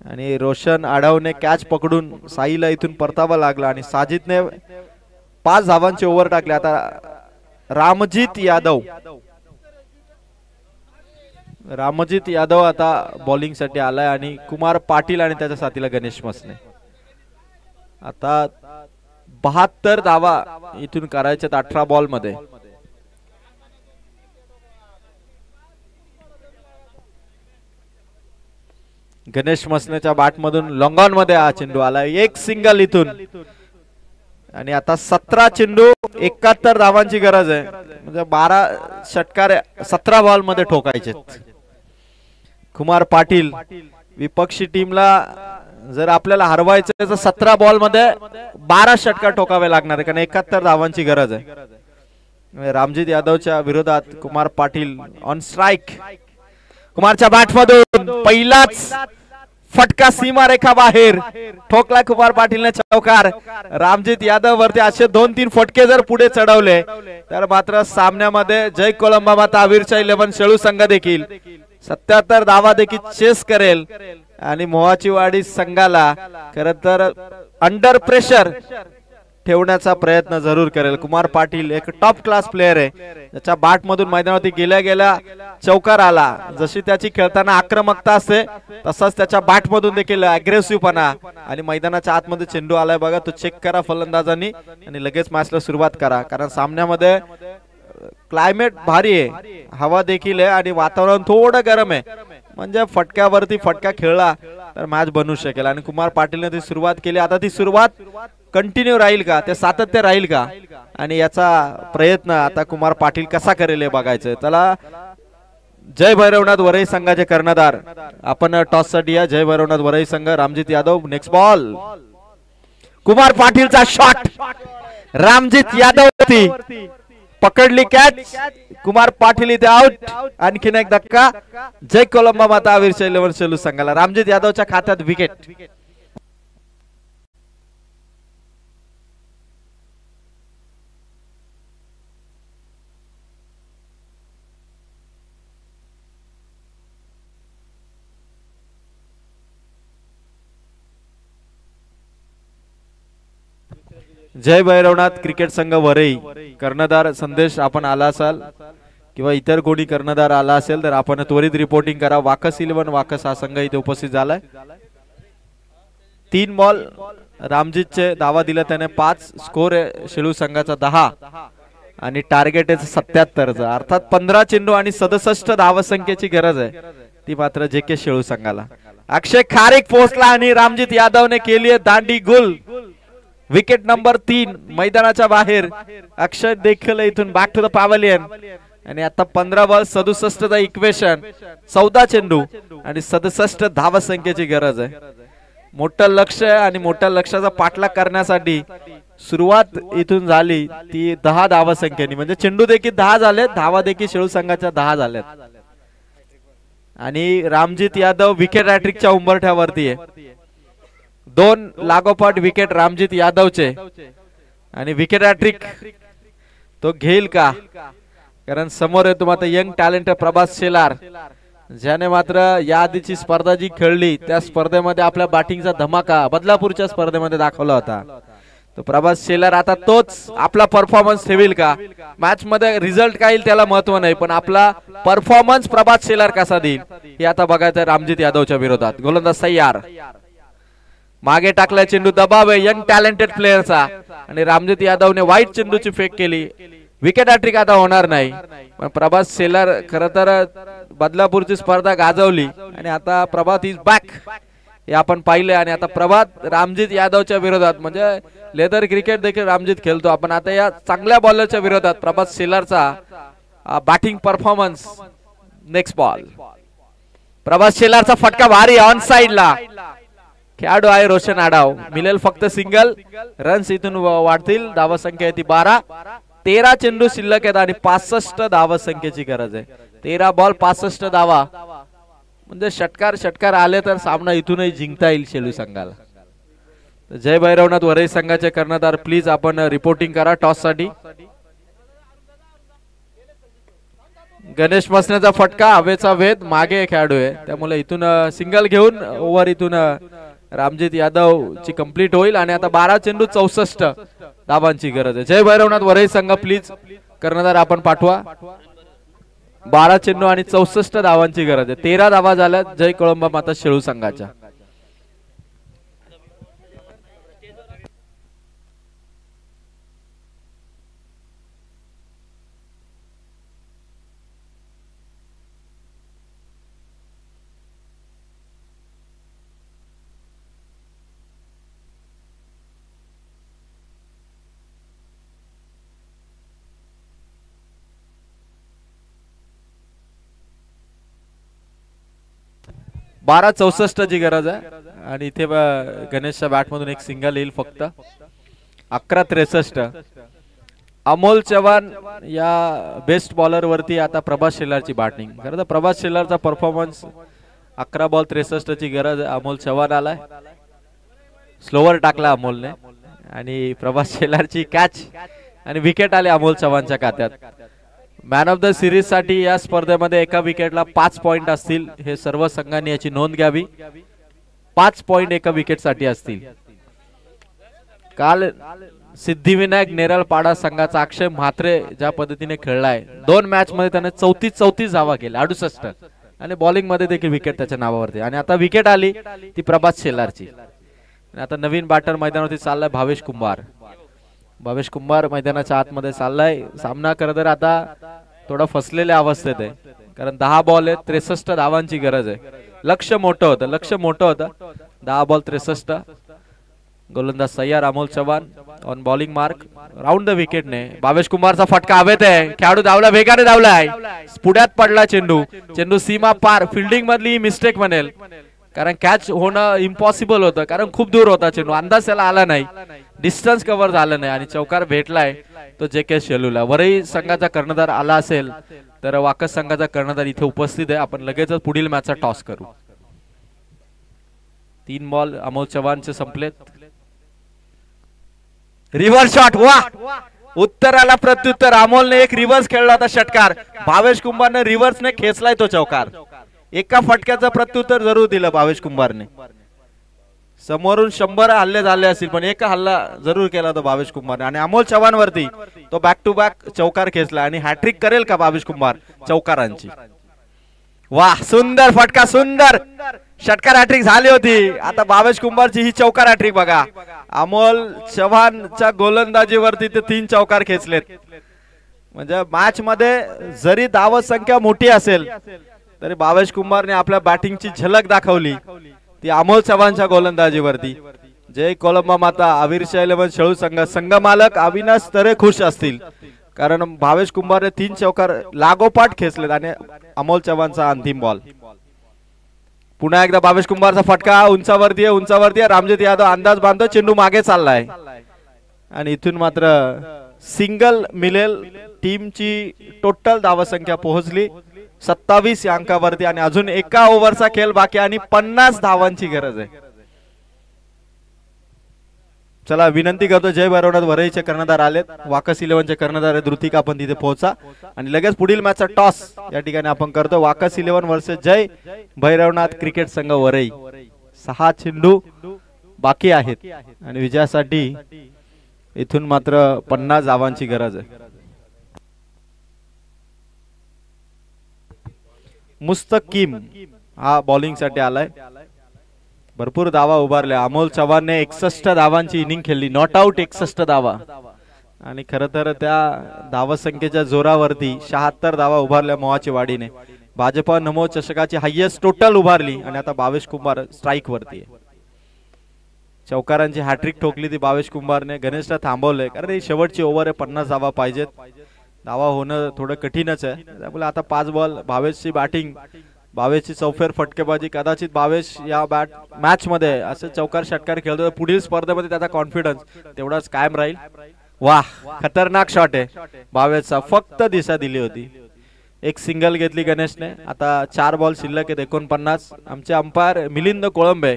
आणि रोशन आढावने कॅच पकडून साईला इथून परतावा लागला आणि साजिदने 5 धावांचे ओव्हर टाकले. आता रामजित यादव आता बॉलिंग साठी आलाय आणि कुमार पाटील आणि त्याच्या साथीला गणेश मसने. आता 72 धावा इथून करायच्यात 18 बॉल मध्ये. गणेश मसनेच्या बॅट मधून लॉंग ऑन मध्ये हा चेंडू आलाय. एक सिंगल इथून आणि आता 17 चेंडू 71 धावांची गरज आहे म्हणजे 12 षटकार 17 बॉल मध्ये ठोकायचे. कुमार पाटील विपक्षी टीमला जर आपल्याला हरवायचं तर 17 बॉल मध्ये 12 षटकार ठोकावे लागणार आहे कारण 71 धावांची गरज आहे. रामजित यादवच्या विरोधात कुमार पाटील ऑन स्ट्राइक. कुमारच्या बॅट मधून पहिलाच फटका सीमारेखा बाहेर ठोकला कुमार पाटीलने चौकार. रामजित यादव वरती असे 2-3 फटके जर पुढे चढवले तर मात्र सामन्यामध्ये जय कोळंबा माता आमिरच्या 11 शेळू संघ देखील 77 धावा देखील चेस करेल आणि मोहाचीवाडी संघाला खरं तर अंडर प्रेशर ठेवण्याचा प्रयत्न जरूर करेल. कुमार पाटील एक टॉप क्लास प्लेयर आहे त्याच्या बॅट मधून मैदानावरती गेल्या गेल्या चौकार आला. जशी त्याची खेळताना आक्रमकता असते तसाच त्याच्या बॅट मधून देखील अग्रेसिव्हपणा आणि मैदानाच्या आतमध्ये चेंडू आलाय बघा तो चेक करा फलंदाजांनी आणि लगेच मॅचला सुरुवात करा कारण सामन्यामध्ये क्लायमेट भारी आहे हवा देखील आहे आणि वातावरण थोडं गरम आहे म्हणजे फटक्यावरती फटका खेळला तर मॅच बनू शकेल. आणि कुमार पाटीलने ती सुरुवात केली. आता ती सुरुवात कंटिन्यू राहील का, ते सातत्य राहील का, आणि याचा प्रयत्न आता कुमार पाटील कसा करेल हे बघायचं. चला जय भैरवनाथ वरई संघाचे कर्णधार आपण टॉस साठी या. जय भैरवनाथ वरई संघ, रामजित यादव. नेक्स्ट बॉल, कुमार पाटीलचा शॉट, रामजित यादव पकडली कॅच, कुमार पाटील इथे आउट. आणखीन एक धक्का. जय कोलंबा माता आविर्ष 11 सेलू संघाला. रामजित यादवच्या खात्यात विकेट. जय भैरवनाथ क्रिकेट संघ वरई कर्णधार संदेश आपण आला असाल किंवा इतर कोणी कर्णधार आला असेल तर आपण त्वरित रिपोर्टिंग करा. वाकस 11 वाकस हा संघ इथे उपस्थित झालाय. 3 बॉल रामजितचे धावा दिला त्याने 5. स्कोर आहे शेळू संघाचा 10 आणि टार्गेट आहे 77. अर्थात 15 चेंडू आणि 67 धावा संख्येची गरज आहे, ती मात्र जेके शेळू संघाला. अक्षय खारीक पोहोचला आणि रामजित यादवने केली आहे दांडी गुल. विकेट नंबर 3 मैदानाच्या बाहेर. अक्षय देखील इथून बॅक टू द पॅव्हलियन. आणि आता 15 बॉल 67 चा इक्वेशन, 14 चेंडू आणि 67 धावा संख्येची गरज आहे. मोठं लक्ष आहे आणि मोठ्या लक्ष्याचा पाठलाग करण्यासाठी सुरुवात इथून झाली ती 10 धावा संख्येने. म्हणजे चेंडू देखील 10 झालेत, धावा देखील शेळू संघाच्या 10 झाल्यात. आणि रामजित यादव विकेट हॅट्रिकच्या उंबरठ्यावरती आहे. 2 लागोपाठ विकेट रामजित यादवचे आणि विकेट हॅट्रिक तो घेईल का, कारण समोर येतो मात्र यंग टॅलेंट प्रभास शेलार, ज्याने मात्र या आधीची स्पर्धा जी खेळली त्या स्पर्धेमध्ये आपल्या बॅटिंगचा धमाका बदलापूरच्या स्पर्धेमध्ये दाखवला होता. तो प्रभास शेलार आता तोच आपला परफॉर्मन्स ठेवील का. मॅच मध्ये रिझल्ट काय येईल त्याला महत्व नाही, पण आपला परफॉर्मन्स प्रभास शेलार कसा देईल हे आता बघायचं रामजित यादवच्या विरोधात. गोलंदाज तयार, मागे टाकला चेंडू, दबाव आहे यंग टॅलेंटेड प्लेयरचा आणि रामजित यादवने वाईट चेंडूची फेक केली. विकेट हॅट्रिक आता होणार नाही, पण प्रभास शेलार खरं तर बदलापूरची स्पर्धा गाजवली आणि आता प्रभात इज बॅक हे आपण पाहिले. आणि आता प्रभात रामजित यादवच्या विरोधात, म्हणजे लेदर क्रिकेट देखील रामजित खेळतो आपण. आता या चांगल्या बॉलरच्या विरोधात प्रभात शेलारचा बॅटिंग परफॉर्मन्स. नेक्स्ट बॉल, प्रभात शेलारचा फटका भारी ऑन साइडला. खेळाडू आहे रोशन आडाव, मिळेल फक्त सिंगल. रन्स इथून वाढतील. धावा संख्या आहे ती 12. 13 चेंडू शिल्लक आहेत आणि 65 धावा संख्येची गरज आहे. 13 बॉल 65 धावा, म्हणजे षटकार आले तर सामना इथूनही जिंकता येईल शेळू संघाला. जय भैरवनाथ वरई संघाचे कर्णधार प्लीज आपण रिपोर्टिंग करा टॉस साठी. गणेश मसनेचा फटका, हवेचा वेध, मागे खेळाडू आहे त्यामुळे इथून सिंगल घेऊन ओव्हर इथून रामजित यादव ची कंप्लीट होईल. आणि आता 12 चेंडू 64 धावांची गरज आहे. जय भैरवनाथ वरई संघ प्लीज कर्णधार आपण पाठवा. 12 चेंडू आणि 64 धावांची गरज आहे. 13 धावा झाल्या जय कोळंबा माता शेळू संघाच्या. बारा 64 ची गरज आहे आणि इथे गणेशच्या बॅट मधून एक सिंगल येईल फक्त. 11-63. अमोल चव्हाण या बेस्ट बॉलर वरती आता प्रभास शेलारची बॅटिंग. खरं तर प्रभास शेलारचा परफॉर्मन्स 11 बॉल 63 ची गरज आहे. अमोल चव्हाण आलाय, स्लोवर टाकला अमोलने आणि प्रभास शेलारची कॅच आणि विकेट आले अमोल चव्हाणच्या खात्यात. मॅन ऑफ द सिरीज साठी या स्पर्धेमध्ये एका विकेटला 5 पॉइंट असतील. हे सर्व संघांनी याची नोंद घ्यावी. 5 पॉइंट एका विकेट साठी असतील. काल सिद्धिविनायक नेरळपाडा संघाचा अक्षय म्हात्रे ज्या पद्धतीने खेळलाय, 2 मॅच मध्ये त्याने 34 धावा केल्या, 68, आणि बॉलिंग मध्ये देखील विकेट त्याच्या नावावरती. आणि आता विकेट आली ती प्रभास शेलारची. आता नवीन बॅटर मैदानावरती चाललाय भावेश कुंभार. भावेश कुंभार मैदानाच्या आतमध्ये चाललाय. सामना करत आता थोडा फसलेल्या अवस्थेत आहे, कारण 10 बॉल आहेत, 63 धावांची गरज आहे. लक्ष मोठं होतं 10 बॉल 63. गोलंदाज सय्यार Amol Chavan on bowling mark round the wicket ने. भावेश कुमारचा फटका हवेत आहे. खेळाडू धावला, वेगाने धावलाय, पुढ्यात पडला चेंडू सीमा पार. फिल्डिंग मधली मिस्टेक म्हणेल, कारण कॅच होणं इम्पॉसिबल होतं, कारण खूप दूर होता चेंडू. अंदाज त्याला आला नाही, डिस्टन्स कव्हर झालं नाही आणि चौकार भेटलाय तो JK शेलूला. वरही संघाचा कर्णधार आला असेल तर वाकस संघाचा कर्णधार इथे उपस्थित आहे. आपण लगेचच पुढील मॅचचा टॉस करू. 3 बॉल अमोल चव्हाणचे संपलेत. रिव्हर्स शॉट, वा, उत्तराला प्रत्युत्तर. अमोलने एक रिव्हर्स खेळला होता षटकार, भावेश कुंभारने रिव्हर्सने खेचलाय तो चौकार. एका फटक्याचं प्रत्युत्तर जरूर दिलं भावेश कुंभारने. समोरून 100 हल्ले झाले असतील, पण एक हल्ला जरूर केला तो भावेश कुंभारने. आणि अमोल चव्हाण वरती तो बॅक टू बॅक चौकार खेचला. आणि हॅट्रिक करेल का भावेश कुंभार चौकारांची? वाह, सुंदर फटका, सुंदर षटकार हॅट्रिक झाली होती. आता भावेश कुंभारची ही चौकार हॅट्रिक बघा. अमोल चव्हाणच्या गोलंदाजीवरती ते 3 चौकार खेचलेत. म्हणजे मॅच मध्ये जरी धाव संख्या मोठी असेल तरी भावेश कुंभारने आपल्या बॅटिंगची झलक दाखवली, ती अमोल चव्हाणच्या गोलंदाजीवरती. जय कोलंबा माता, आविर्षा 11 शेळू संघ संघमालक अविनाश तरे खुश असतील, कारण भावेश कुंभारने 3 चौकार लागोपाठ खेचलेत. आणि अमोल चव्हाणचा अंतिम बॉल. पुन्हा एकदा भावेश कुंभारचा फटका उंचावरती आहे. रामजित यादव अंदाज बांधतो, चेंडू मागे चाललाय आणि इथून मात्र सिंगल मिळेल. टीमची टोटल धावसंख्या पोहोचली 27 या अंकावरती आणि अजून एका ओव्हरचा खेळ बाकी आणि 50 धावांची गरज आहे. चला, विनंती करतो, जय भैरवनाथ वरईचे कर्णधार आलेत, वाकस 11चे कर्णधार धृतिका, आपण तिथे पोहोचा आणि लगेच पुढील मॅचचा टॉस या ठिकाणी आपण करतो. वाकस 11 वर्सेस जय भैरवनाथ क्रिकेट संघ वरई. 6 चेंडू बाकी आहेत आणि विजयासाठी इथून मात्र 50 धावांची गरज आहे. मुस्तकीम हा बॉलिंग साठी आलाय. भरपूर धावा उभारल्या. अमोल चव्हाणने 61 धावांची इनिंग खेळली, नॉट आउट 61 धावा. आणि खरं तर त्या धावसंख्येच्या जोरावरती 76 धावा उभारल्या मोहाची वाडीने. भाजपा नमो चषकाची हायेस्ट टोटल उभारली आणि आता भावेश कुंभार स्ट्राईक वरती आहे. चौकारांची हॅट्रिक ठोकली ती भावेश कुंभारने. गणेशला थांबवलंय, कारण ही शेवटची ओव्हर आहे, 50 धावा पाहिजेत. धावा होणं थोडं कठीणच आहे. त्यामुळे आता 5 बॉल भावेशची बॅटिंग, भावेशची चौफेर फटकेबाजी. कदाचित भावेश या मॅच मध्ये असे चौकार षटकार खेळतो, पुढील स्पर्धेमध्ये त्याचा कॉन्फिडन्स तेवढाच कायम राहील. वाह, खतरनाक शॉट आहे भावेशचा, फक्त दिशा दिली होती. एक सिंगल घेतली गणेशने. आता 4 बॉल शिल्लक आहेत, 49. आमचे अंपायर मिलिंद कोळंबे,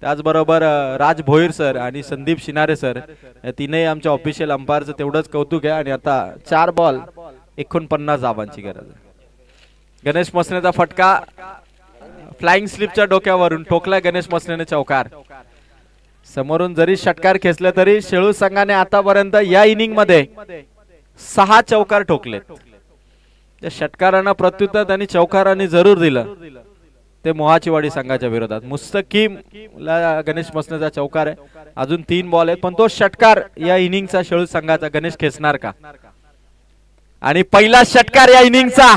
त्याचबरोबर राज भोईर सर आणि संदीप शिनारे सर, या तीनही आमच्या ऑफिशियल अंपायरचं तेवढंच कौतुक आहे. आणि आता 4 बॉल 49 धावांची गरज आहे. गणेश मसनेचा फटका फ्लाइंग स्लिपच्या डोक्यावरून ठोकला गणेश मसनेने चौकार. समोरून जरी षटकार खेचले तरी शेळू संघाने आतापर्यंत या इनिंग मध्ये 6 चौकार ठोकलेत. त्या षटकारांना प्रत्युत्तर त्यांनी चौकारांनी जरूर दिलं, ते मोहाचीवाडी संघाच्या विरोधात. मुस्तकीम ला गणेश मसनेचा चौकार आहे. अजून 3 बॉल आहेत, पण तो षटकार या इनिंगचा शेळू संघाचा गणेश खेचणार का? आणि पहिला षटकार या इनिंगचा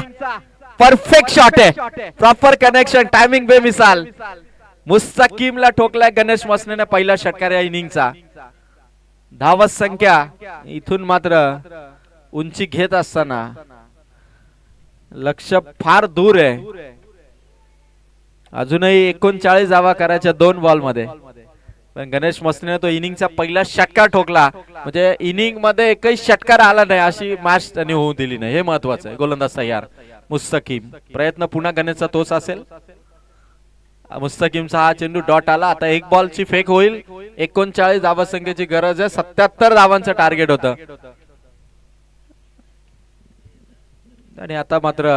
परफेक्ट शॉट आहे, प्रॉपर कनेक्शन, टायमिंग बेमिसाल. मुस्तकीमला ठोकलाय गणेश मसनेने पहिला षटकार या इनिंगचा. धावत संख्या इथून मात्र उंची घेत असताना लक्ष फार दूर आहे. अजूनही 39 धावा करायच्या 2 बॉल मध्ये, पण गणेश मसनेने तो इनिंगचा पहिला षटकार ठोकला. म्हणजे इनिंग मध्ये एकही षटकार आला नाही अशी मॅच त्यांनी होऊ दिली नाही, हे महत्वाचं आहे. गोलंदाज तयार. मुस्तकीम प्रयत्न पुन्हा गणेशचा तोच असेल. मुस्तकीमचा हा चेंडू डॉट आला. आता 1 बॉलची फेक होईल. 39 धावा संख्येची गरज आहे. 77 धावांचं टार्गेट होतं आणि आता मात्र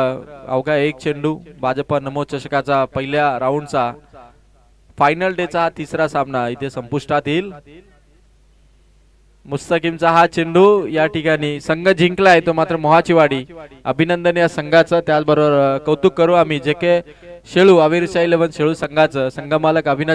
अवघा 1 चेंडू. भाजपा नमो चषकाचा पहिल्या राऊंडचा फायनल डेचा 3रा सामना इथे संपुष्टात येईल. मुस्तकीमचा हा चेंडू या ठिकाणी संघ जिंकलाय, तो मात्र मोहाचीवाडी. अभिनंदन या संघाचं. त्याचबरोबर कौतुक करू आम्ही JK शेळू, आविर्षा 11 शेळू संघाचं. संघमालक अभिनंदन.